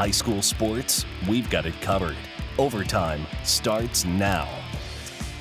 High school sports, we've got it covered. Overtime starts now.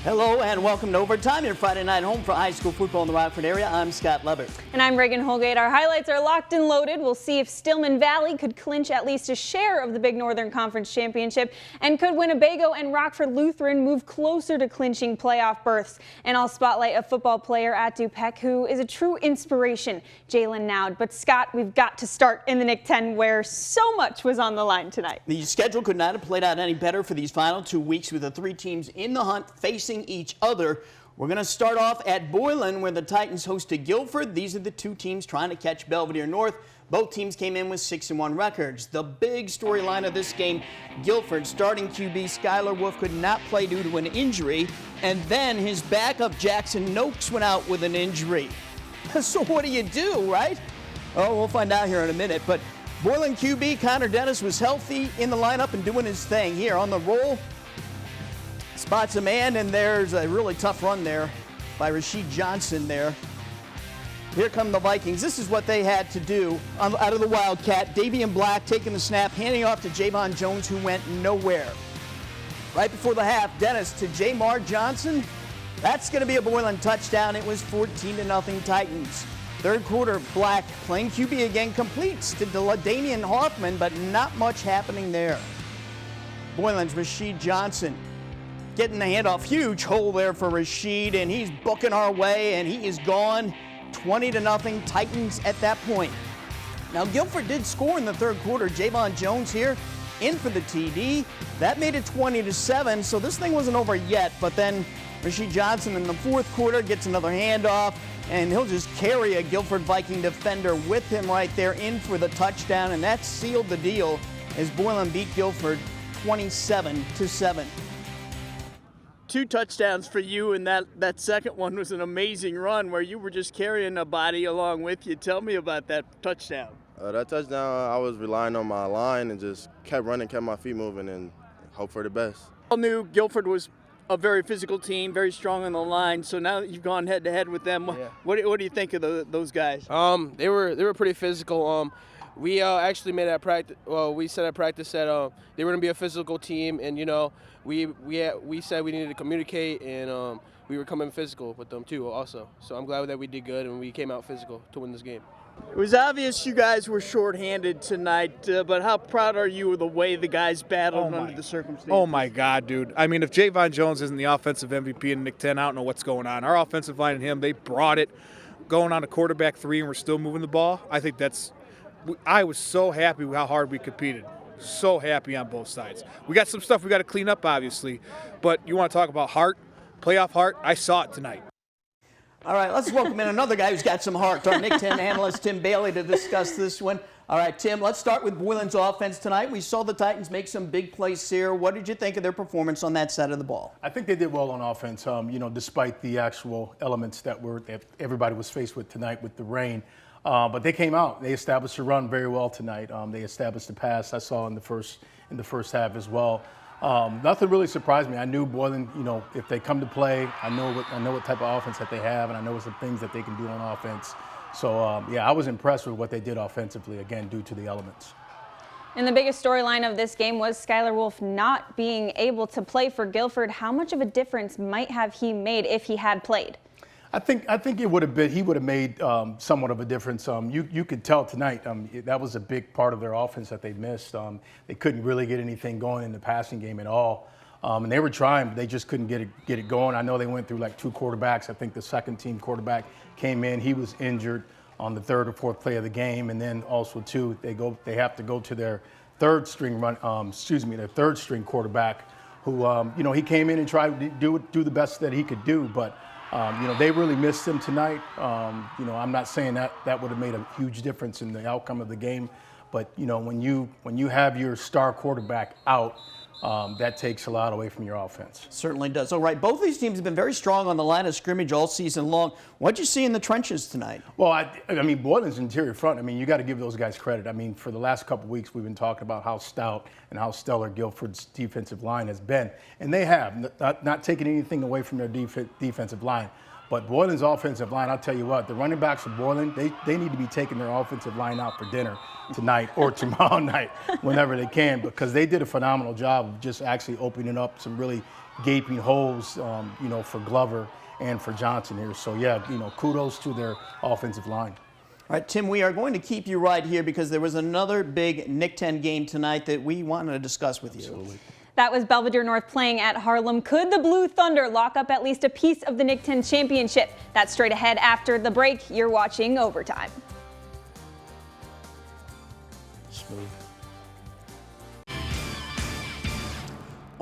Hello and welcome to Overtime, your Friday night home for high school football in the Rockford area. I'm Scott Leber. And I'm Regan Holgate. Our highlights are locked and loaded. We'll see if Stillman Valley could clinch at least a share of the Big Northern Conference Championship, and could Winnebago and Rockford Lutheran move closer to clinching playoff berths. And I'll spotlight a football player at DuPec who is a true inspiration, Jalen Nowd. But Scott, we've got to start in the Nick 10 where so much was on the line tonight. The schedule could not have played out any better for these final 2 weeks with the 3 teams in the hunt facing each other. We're going to start off at BOYLAN where the Titans hosted Guilford. These are the 2 teams trying to catch Belvedere North. Both teams came in with 6-1 records. The big storyline of this game, Guilford starting QB Skylar Wolf could not play due to an injury, and then his backup Jackson Noakes went out with an injury. So what do you do, right? Oh, we'll find out here in a minute. But BOYLAN QB Connor Dennis was healthy in the lineup and doing his thing here on the roll. Spots a man, and there's a really tough run there by Rasheed Johnson there. Here come the Vikings. This is what they had to do out of the Wildcat. Davian Black taking the snap, handing off to Javon Jones, who went nowhere. Right before the half, Dennis to Jamar Johnson. That's going to be a BOYLAN touchdown. It was 14-0 Titans. Third quarter, Black playing QB again, completes to Damian Hoffman, but not much happening there. BOYLAN's Rasheed Johnson getting the handoff. Huge hole there for Rasheed, and he's booking our way, and he is gone. 20-0 Titans at that point. Now, Guilford did score in the third quarter. Javon Jones here in for the TD. That made it 20-7, so this thing wasn't over yet, but then Rasheed Johnson in the fourth quarter gets another handoff, and he'll just carry a Guilford Viking defender with him right there in for the touchdown, and that sealed the deal as BOYLAN beat Guilford 27-7. 2 touchdowns for you, and that second one was an amazing run where you were just carrying a body along with you. Tell me about that touchdown. That touchdown, I was relying on my line and just kept running, kept my feet moving, and hope for the best. I knew Guilford was a very physical team, very strong on the line, so now that you've gone head-to-head with them, Yeah. what do you think of those guys? They were pretty physical. We actually made at practice. Well, we said at practice that they were going to be a physical team, and we said we needed to communicate, and we were coming physical with them too, also. So I'm glad that we did good and we came out physical to win this game. It was obvious you guys were shorthanded tonight, but how proud are you of the way the guys battled under the circumstances? Oh my God, dude! I mean, if Javon Jones isn't the offensive MVP in Nick 10, I don't know what's going on. Our offensive line and him, they brought it, going on to quarterback 3, and we're still moving the ball. I think I was so happy with how hard we competed. So happy on both sides. We got some stuff we got to clean up, obviously, but you want to talk about heart, playoff heart? I saw it tonight. All right, let's welcome in another guy who's got some heart, our Nick 10 analyst, Tim Bailey, to discuss this one. All right, Tim, let's start with BOYLAN's offense tonight. We saw the Titans make some big plays here. What did you think of their performance on that side of the ball? I think they did well on offense, despite the actual elements that everybody was faced with tonight with the rain. But they came out. They established a run very well tonight. They established the pass I saw in the first half as well. Nothing really surprised me. I knew BOYLAN, if they come to play, I know what type of offense that they have, and I know the things that they can do on offense. So, I was impressed with what they did offensively, again, due to the elements. And the biggest storyline of this game was Skylar Wolf not being able to play for Guilford. How much of a difference might have he made if he had played? I think he would have made somewhat of a difference. You could tell tonight that was a big part of their offense that they missed. They couldn't really get anything going in the passing game at all. And they were trying, but they just couldn't get it going. I know they went through like 2 quarterbacks. I think the second team quarterback came in. He was injured on the 3rd or 4th play of the game. And then also too, they have to go to their third string quarterback who, he came in and tried to do the best that he could do, but they really missed him tonight. I'm not saying that would have made a huge difference in the outcome of the game, but when you have your star quarterback out, that takes a lot away from your offense. Certainly does. All right, both of these teams have been very strong on the line of scrimmage all season long. What did you see in the trenches tonight? Well, I mean, BOYLAN's interior front, you got to give those guys credit. For the last couple of weeks, we've been talking about how stout and how stellar Guilford's defensive line has been. And they have, not taking anything away from their defensive line. But Boylan's offensive line, I'll tell you what, the running backs for Boylan, they need to be taking their offensive line out for dinner tonight or tomorrow night, whenever they can, because they did a phenomenal job of just actually opening up some really gaping holes, for Glover and for Johnson here. So, yeah, kudos to their offensive line. All right, Tim, we are going to keep you right here because there was another big Nick 10 game tonight that we wanted to discuss with you. Absolutely. That was Belvidere North playing at Harlem. Could the Blue Thunder lock up at least a piece of the Nick 10 championship? That's straight ahead after the break. You're watching Overtime. Smooth.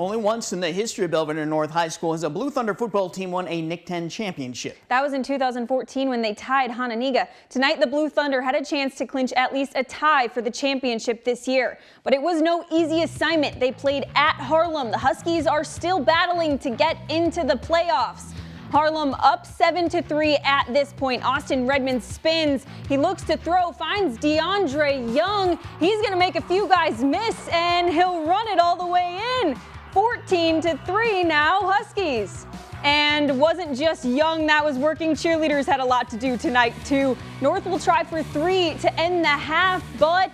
Only once in the history of Belvidere North High School has a Blue Thunder football team won a Nick 10 championship. That was in 2014 when they tied Hononegah. Tonight, the Blue Thunder had a chance to clinch at least a tie for the championship this year. But it was no easy assignment. They played at Harlem. The Huskies are still battling to get into the playoffs. Harlem up 7-3 at this point. Austin Redmond spins. He looks to throw, finds DeAndre Young. He's going to make a few guys miss, and he'll run it all the way in. 14-3 now, Huskies. And wasn't just Young that was working. Cheerleaders had a lot to do tonight, too. North will try for 3 to end the half, but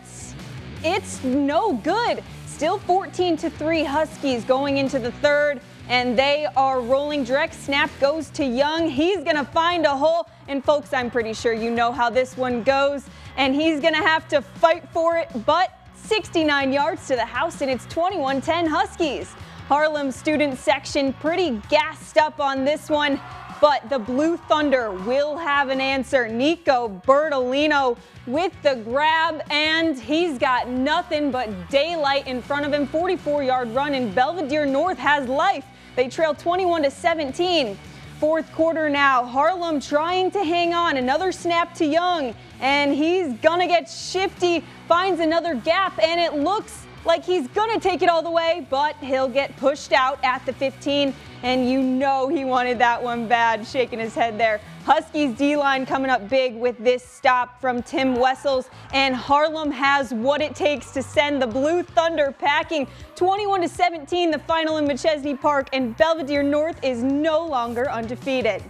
it's no good. Still 14-3 Huskies going into the third, and they are rolling. Direct snap goes to Young. He's going to find a hole. And, folks, I'm pretty sure you know how this one goes, and he's going to have to fight for it, but 69 yards to the house, and it's 21-10 Huskies. Harlem student section pretty gassed up on this one, but the Blue Thunder will have an answer. Nico Bertolino with the grab, and he's got nothing but daylight in front of him. 44-yard run, and Belvidere North has life. They trail 21-17. Fourth quarter now, Harlem trying to hang on. Another snap to Young, and he's gonna get shifty, finds another gap, and it looks like he's gonna take it all the way, but he'll get pushed out at the 15, and you know he wanted that one bad, shaking his head there. Huskies D-line coming up big with this stop from Tim Wessels, and Harlem has what it takes to send the Blue Thunder packing. 21-17, the final in McChesney Park, and Belvidere North is no longer undefeated.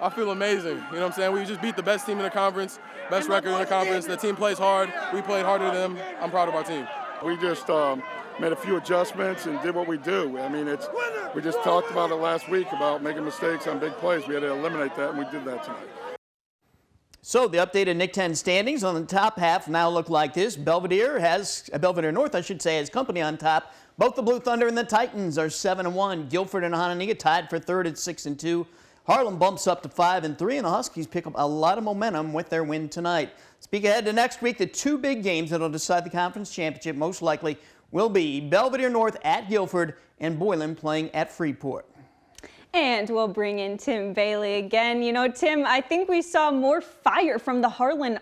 I feel amazing. You know what I'm saying? We just beat the best team in the conference, best record in the conference. The team plays hard. We played harder than them. I'm proud of our team. We just made a few adjustments and did what we do. I mean, we just talked about it last week about making mistakes on big plays. We had to eliminate that, and we did that tonight. So the updated Nick 10 standings on the top half now look like this. Belvidere North, I should say, has company on top. Both the Blue Thunder and the Titans are 7-1. Guilford and Hononegah tied for third at 6-2. Harlem bumps up to 5-3, and the Huskies pick up a lot of momentum with their win tonight. Speak ahead to next week, the two big games that will decide the conference championship most likely will be Belvidere North at Guilford and BOYLAN playing at Freeport. And we'll bring in Tim Bailey again. You know, Tim, I think we saw more fire from the Harlem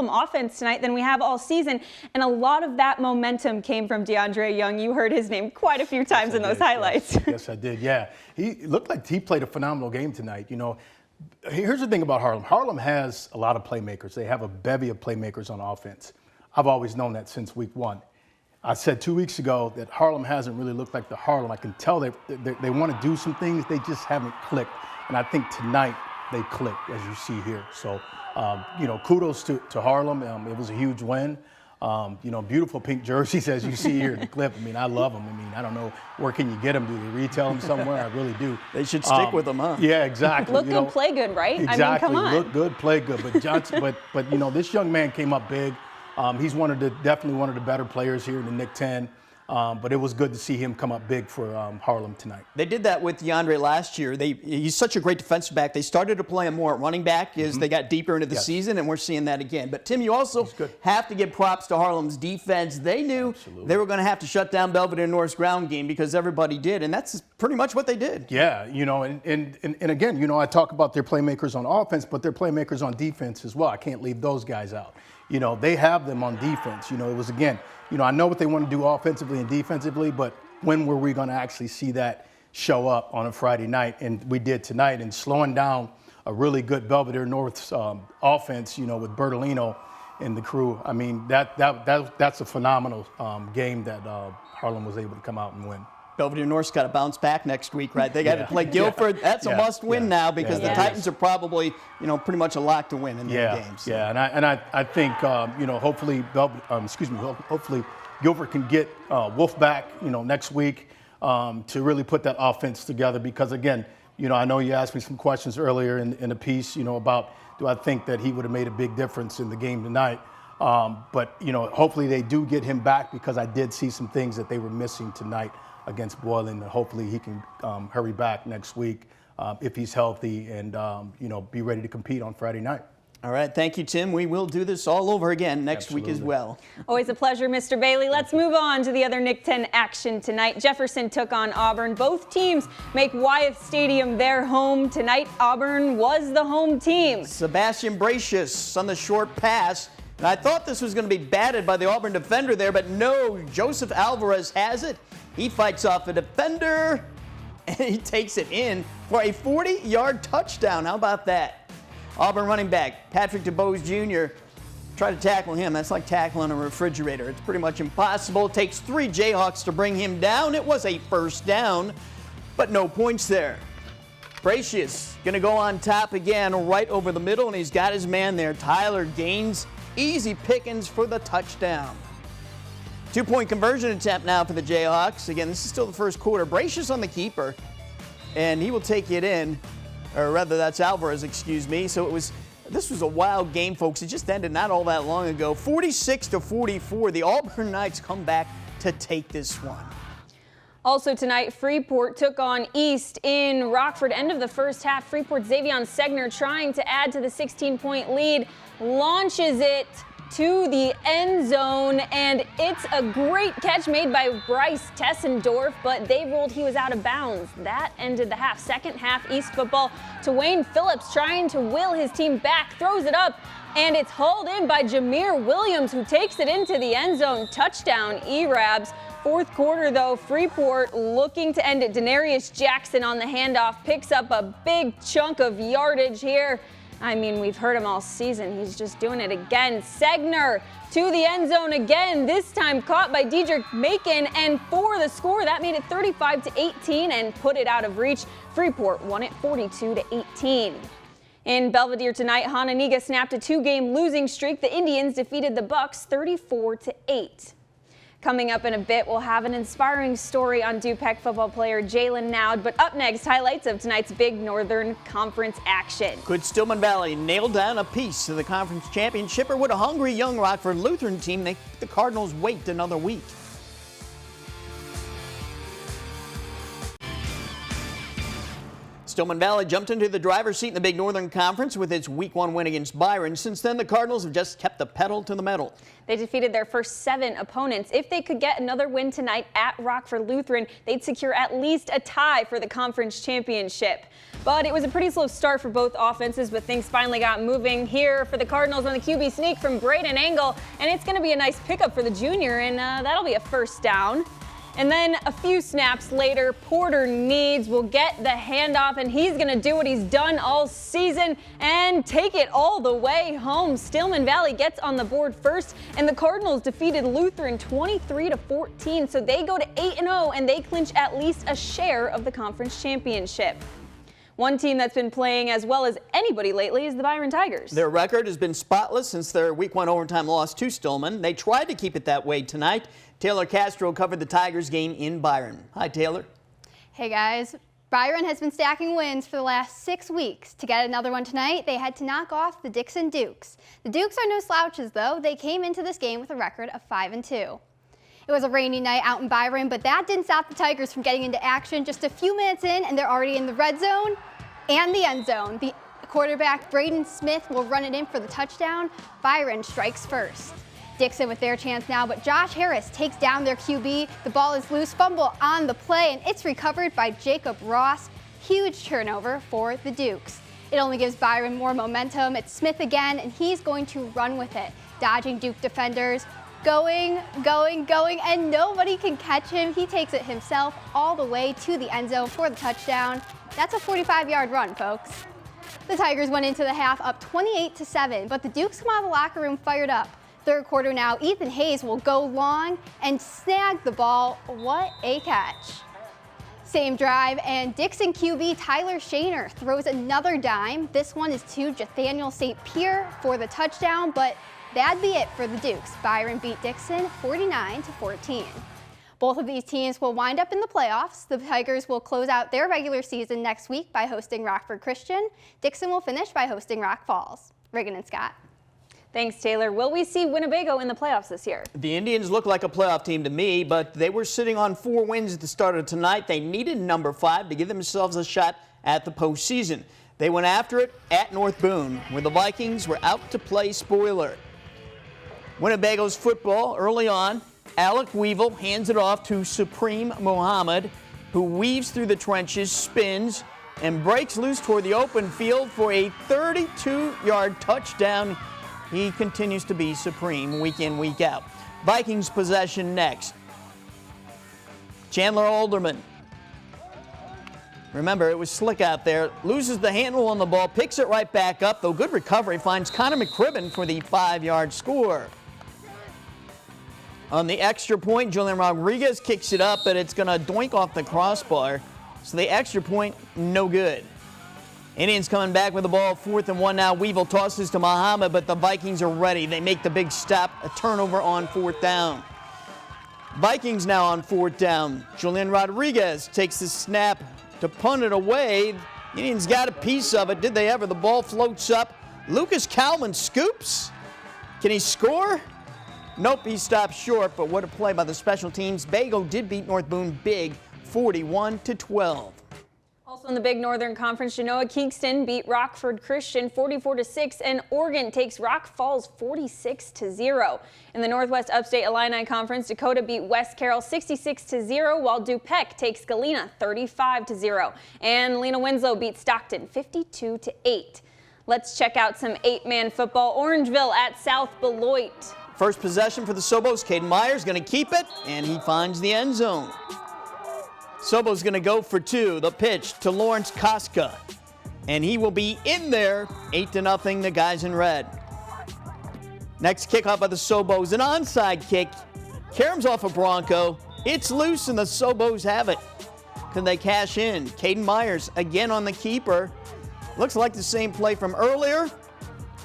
offense tonight than we have all season. And a lot of that momentum came from DeAndre Young. You heard his name quite a few times in those highlights. Yes, I did. Yeah. He looked like he played a phenomenal game tonight. You know, here's the thing about Harlem. Harlem has a lot of playmakers. They have a bevy of playmakers on offense. I've always known that since week one. I said 2 weeks ago that Harlem hasn't really looked like the Harlem. I can tell they want to do some things. They just haven't clicked. And I think tonight they clicked, as you see here. So, kudos to Harlem. It was a huge win. Beautiful pink jerseys, as you see here in the clip. I mean, I love them. I mean, I don't know, where can you get them? Do they retail them somewhere? I really do. They should stick with them, huh? Yeah, exactly. Look good, play good, right? Exactly. I mean, come on. Look good, play good. But Johnson, but this young man came up big. He's definitely one of the better players here in the Nick 10. But it was good to see him come up big for Harlem tonight. They did that with DeAndre last year. He's such a great defensive back. They started to play him more at running back as they got deeper into the season, and we're seeing that again. But, Tim, you also have to give props to Harlem's defense. They knew they were going to have to shut down Belvidere North's ground game because everybody did, and that's pretty much what they did. Yeah, and again, I talk about their playmakers on offense, but their playmakers on defense as well. I can't leave those guys out. They have them on defense. It was, again, I know what they want to do offensively and defensively, but when were we going to actually see that show up on a Friday night? And we did tonight, and slowing down a really good Belvidere North's offense, with Bertolino and the crew. I mean, that's a phenomenal game that Harlem was able to come out and win. Belvedere North's got to bounce back next week, right? They got to play Guilford. That's a must-win now because the Titans are probably, pretty much a lock to win in their games. Yeah, and I think, hopefully, hopefully Guilford can get Wolf back, next week to really put that offense together. Because again, I know you asked me some questions earlier in the piece, about do I think that he would have made a big difference in the game tonight. But hopefully they do get him back because I did see some things that they were missing tonight against BOYLAN. Hopefully he can hurry back next week if he's healthy and, be ready to compete on Friday night. All right. Thank you, Tim. We will do this all over again next week as well. Always a pleasure, Mr. Bailey. Let's move on to the other Nick 10 action tonight. Jefferson took on Auburn. Both teams make Wyeth Stadium their home tonight. Auburn was the home team. Sebastian Bracious on the short pass. And I thought this was going to be batted by the Auburn defender there, but no, Joseph Alvarez has it. He fights off a defender, and he takes it in for a 40-yard touchdown. How about that? Auburn running back Patrick DeBose Jr. Try to tackle him. That's like tackling a refrigerator. It's pretty much impossible. It takes 3 Jayhawks to bring him down. It was a first down, but no points there. Bracious going to go on top again right over the middle, and he's got his man there. Tyler Gaines. Easy pickings for the touchdown. 2-point conversion attempt now for the Jayhawks. Again, this is still the first quarter. Bracious on the keeper, and he will take it in. Or rather, that's Alvarez, excuse me. So this was a wild game, folks. It just ended not all that long ago. 46-44. The Auburn Knights come back to take this one. Also tonight, Freeport took on East in Rockford. End of the first half, Freeport's Xavion Segner trying to add to the 16-point lead, launches it to the end zone, and it's a great catch made by Bryce Tessendorf, but they ruled he was out of bounds. That ended the half. Second half, East football to Wayne Phillips trying to will his team back, throws it up, and it's hauled in by Jameer Williams, who takes it into the end zone. Touchdown, E-Rabs. Fourth quarter, though, Freeport looking to end it. Denarius Jackson on the handoff picks up a big chunk of yardage here. I mean, we've heard him all season. He's just doing it again. Segner to the end zone again, this time caught by Dedrick Macon, and for the score, that made it 35-18 and put it out of reach. Freeport won it 42-18. In Belvedere tonight, Hononegah snapped a 2-game losing streak. The Indians defeated the Bucks 34-8. Coming up in a bit, we'll have an inspiring story on Dupec football player Jalen Nowd. But up next, highlights of tonight's big Northern Conference action. Could Stillman Valley nail down a piece of the conference championship, or would a hungry young Rockford Lutheran team make the Cardinals wait another week? Stillman Valley jumped into the driver's seat in the Big Northern Conference with its Week 1 win against BYRON. Since then, the Cardinals have just kept the pedal to the metal. They defeated their first 7 opponents. If they could get another win tonight at Rockford Lutheran, they'd secure at least a tie for the conference championship. But it was a pretty slow start for both offenses, but things finally got moving here for the Cardinals on the QB sneak from Braden Engel. And it's going to be a nice pickup for the junior, and that'll be a first down. And then a few snaps later, Porter Needs will get the handoff, and he's going to do what he's done all season and take it all the way home. Stillman Valley gets on the board first, and the Cardinals defeated Lutheran 23-14, so they go to 8-0, and they clinch at least a share of the conference championship. One team that's been playing as well as anybody lately is the BYRON Tigers. Their record has been spotless since their Week 1 overtime loss to Stillman. They tried to keep it that way tonight. Taylor Castro covered the Tigers game in BYRON. Hi, Taylor. Hey, guys. BYRON has been stacking wins for the last 6 weeks. To get another one tonight, they had to knock off the DIXON Dukes. The Dukes are no slouches, though. They came into this game with a record of 5-2. It was a rainy night out in BYRON, but that didn't stop the Tigers from getting into action. Just a few minutes in, and they're already in the red zone and the end zone. The quarterback, Braden Smith, will run it in for the touchdown. BYRON strikes first. DIXON with their chance now, but Josh Harris takes down their QB. The ball is loose, fumble on the play, and it's recovered by Jacob Ross. Huge turnover for the Dukes. It only gives BYRON more momentum. It's Smith again, and he's going to run with it, dodging Duke defenders. Going, and nobody can catch him. He takes it himself all the way to the end zone for the touchdown. That's a 45-yard run, folks. The Tigers went into the half up 28-7, but the Dukes come out of the locker room fired up. Third quarter now, Ethan Hayes will go long and snag the ball. What a catch. Same drive, and Dixon QB Tyler Shaner throws another dime. This one is to Nathaniel St. Pierre for the touchdown, but that'd be it for the Dukes. Byron beat Dixon 49-14. Both of these teams will wind up in the playoffs. The Tigers will close out their regular season next week by hosting Rockford Christian. Dixon will finish by hosting Rock Falls. Regan and Scott. Thanks, Taylor. Will we see Winnebago in the playoffs this year? The Indians look like a playoff team to me, but they were sitting on 4 wins at the start of tonight. They needed number 5 to give themselves a shot at the postseason. They went after it at North Boone, where the Vikings were out to play spoiler. Winnebago's football early on. Alec Weevil hands it off to Supreme Mohammed, who weaves through the trenches, spins, and breaks loose toward the open field for a 32-yard touchdown. He continues to be supreme week in, week out. Vikings possession next. Chandler Alderman. Remember, it was slick out there. Loses the handle on the ball, picks it right back up, though good recovery, finds Connor McCribbin for the 5-yard score. On the extra point, Julian Rodriguez kicks it up, but it's going to doink off the crossbar. So the extra point, no good. Indians coming back with the ball, 4th and 1 now. Weevil tosses to Muhammad, but the Vikings are ready. They make the big stop, a turnover on 4th down. Vikings now on 4th down. Julian Rodriguez takes the snap to punt it away. Indians got a piece of it. Did they ever? The ball floats up. Lucas Kalman scoops. Can he score? Nope, he stopped short, but what a play by the special teams. Bago did beat North Boone big, 41-12. Also in the Big Northern Conference, Genoa Kingston beat Rockford Christian 44-6, and Oregon takes Rock Falls 46-0. In the Northwest Upstate Illini Conference, Dakota beat West Carroll 66-0, while DuPec takes Galena 35-0, and Lena Winslow beat Stockton 52-8. Let's check out some 8-man football. Orangeville at South Beloit. First possession for the Sobos. Caden Myers going to keep it, and he finds the end zone. Sobos going to go for 2. The pitch to Lawrence Koska, and he will be in there. 8-0, the guys in red. Next kickoff by the Sobos, an onside kick. Caroms off a Bronco. It's loose, and the Sobos have it. Can they cash in? Caden Myers again on the keeper. Looks like the same play from earlier.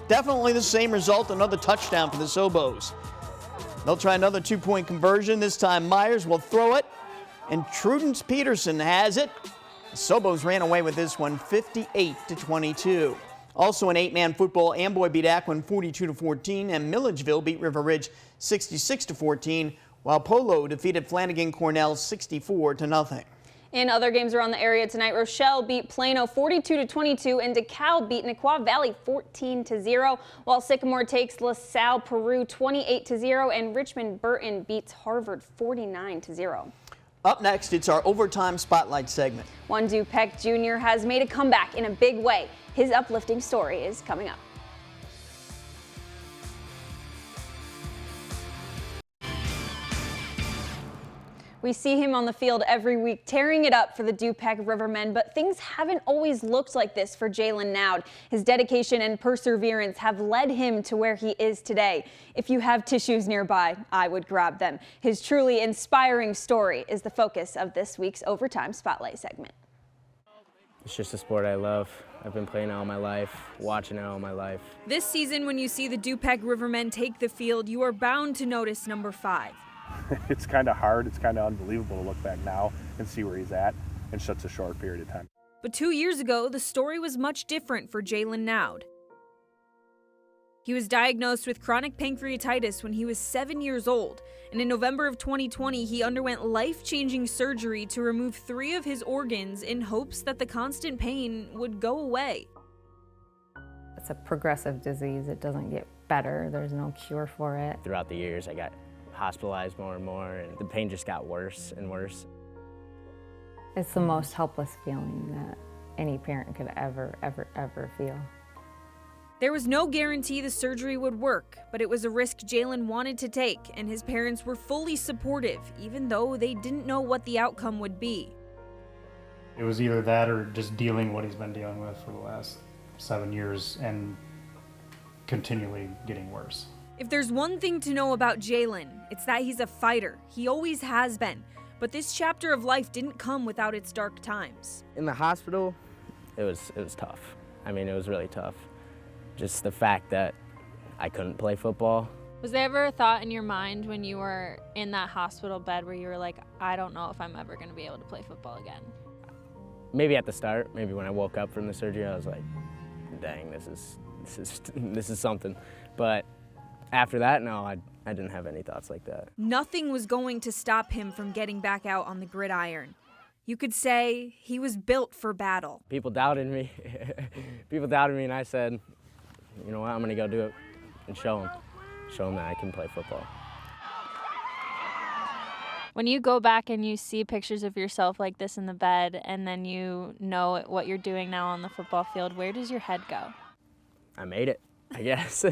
Definitely the same result, another touchdown for the Sobos. They'll try another 2-point conversion. This time Myers will throw it, and Trudence Peterson has it. The Sobos ran away with this one, 58-22. Also in 8-man football, Amboy beat Aquin 42-14, and Milledgeville beat River Ridge 66-14, while Polo defeated Flanagan Cornell 64-0. In other games around the area tonight, Rochelle beat Plano 42-22, and DeKalb beat Nequaw Valley 14-0, while Sycamore takes LaSalle Peru 28-0, and Richmond Burton beats Harvard 49-0. Up next, it's our Overtime Spotlight segment. One DuPec Jr. has made a comeback in a big way. His uplifting story is coming up. We see him on the field every week, tearing it up for the DuPec Rivermen, but things haven't always looked like this for Jalen Nowd. His dedication and perseverance have led him to where he is today. If you have tissues nearby, I would grab them. His truly inspiring story is the focus of this week's Overtime Spotlight segment. It's just a sport I love. I've been playing it all my life, watching it all my life. This season, when you see the DuPec Rivermen take the field, you are bound to notice number 5. It's kind of hard. It's kind of unbelievable to look back now and see where he's at in such a short period of time. But 2 years ago, the story was much different for Jalen Nowd. He was diagnosed with chronic pancreatitis when he was 7 years old, and in November of 2020, he underwent life-changing surgery to remove 3 of his organs in hopes that the constant pain would go away. It's a progressive disease. It doesn't get better. There's no cure for it. Throughout the years, I got hospitalized more and more, and the pain just got worse and worse. It's the most helpless feeling that any parent could ever feel. There was no guarantee the surgery would work, but it was a risk Jalen wanted to take, and his parents were fully supportive, even though they didn't know what the outcome would be. It was either that or just dealing what he's been dealing with for the last 7 years and continually getting worse. If there's one thing to know about Jalen, it's that he's a fighter. He always has been. But this chapter of life didn't come without its dark times. In the hospital, it was tough. I mean, it was really tough. Just the fact that I couldn't play football. Was there ever a thought in your mind when you were in that hospital bed where you were like, I don't know if I'm ever going to be able to play football again? Maybe at the start, maybe when I woke up from the surgery, I was like, dang, this is something. But after that, no, I didn't have any thoughts like that. Nothing was going to stop him from getting back out on the gridiron. You could say he was built for battle. People doubted me. People doubted me, and I said, you know what, I'm going to go do it and show them that I can play football. When you go back and you see pictures of yourself like this in the bed, and then you know what you're doing now on the football field, where does your head go? I made it, I guess.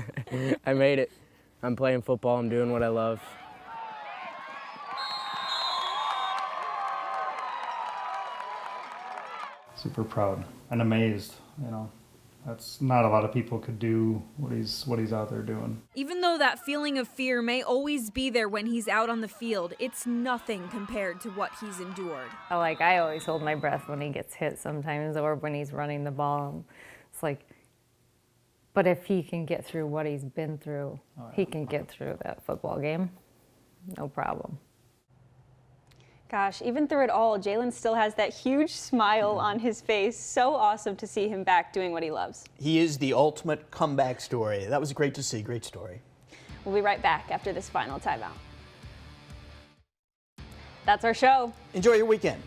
I made it. I'm playing football, I'm doing what I love. Super proud and amazed, you know. That's not a lot of people could do what he's out there doing. Even though that feeling of fear may always be there when he's out on the field, it's nothing compared to what he's endured. Like, I always hold my breath when he gets hit sometimes, or when he's running the ball. It's like, but if he can get through what he's been through, he can get through that football game. No problem. Gosh, even through it all, Jalen still has that huge smile on his face. So awesome to see him back doing what he loves. He is the ultimate comeback story. That was great to see. Great story. We'll be right back after this final timeout. That's our show. Enjoy your weekend.